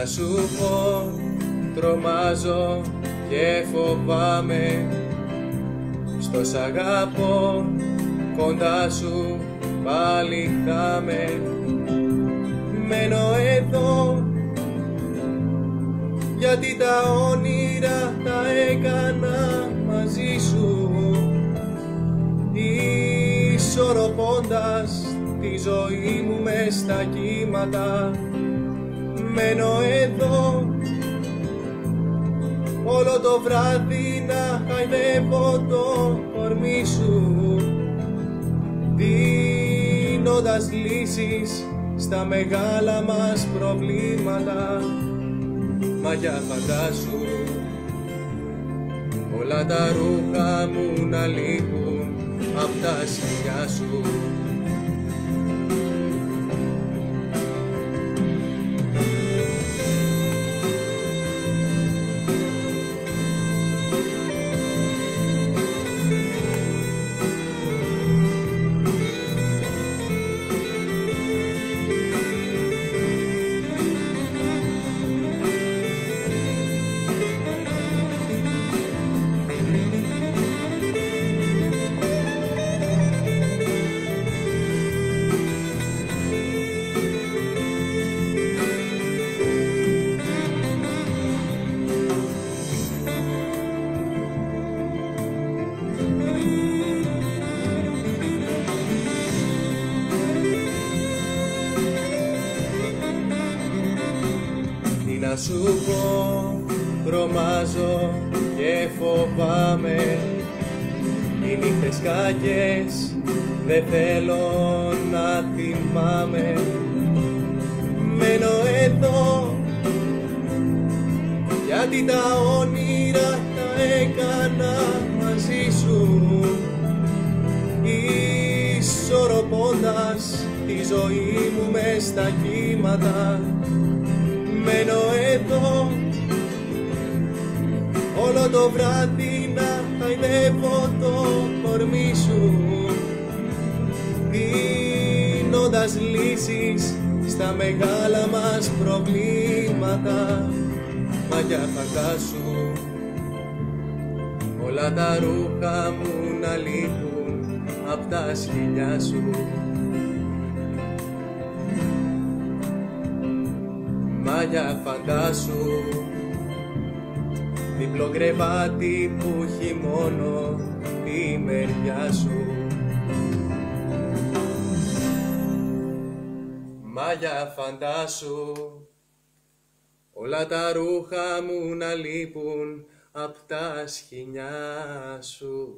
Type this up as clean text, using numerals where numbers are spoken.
να σου πω, τρομάζω και φοβάμαι. Στο σ' αγαπώ, κοντά σου πάλι θα με. Μένω εδώ, γιατί τα όνειρα τα έκανα μαζί σου, ισορροπώντας τη ζωή μου μες στα κύματα. Μένω εδώ, όλο το βράδυ να χαϊδεύω το κορμί σου, δίνοντας λύσεις στα μεγάλα μας προβλήματα. Μα για φαντάσου, όλα τα ρούχα μου να λείπουν απ' τα σκοινιά σου. Να σου πω, τρομάζω και φοβάμαι. Οι νύχτες κακές δεν θέλω να θυμάμαι. Μένω εδώ, γιατί τα όνειρα τα έκανα μαζί σου, ισορροπώντας τη ζωή μου μες στα κύματα. Μένω εδώ, όλο το βράδυ να χαϊδεύω το κορμί σου, δίνοντας λύσεις στα μεγάλα μας προβλήματα. Μα για φαντάσου, όλα τα ρούχα μου να λείπουν απ' τα σκοινιά σου. Μα για φαντάσου, διπλό κρεβάτι που έχει μόνο τη μεριά σου. Μα για φαντάσου, όλα τα ρούχα μου να λείπουν απ' τα σκοινιά σου.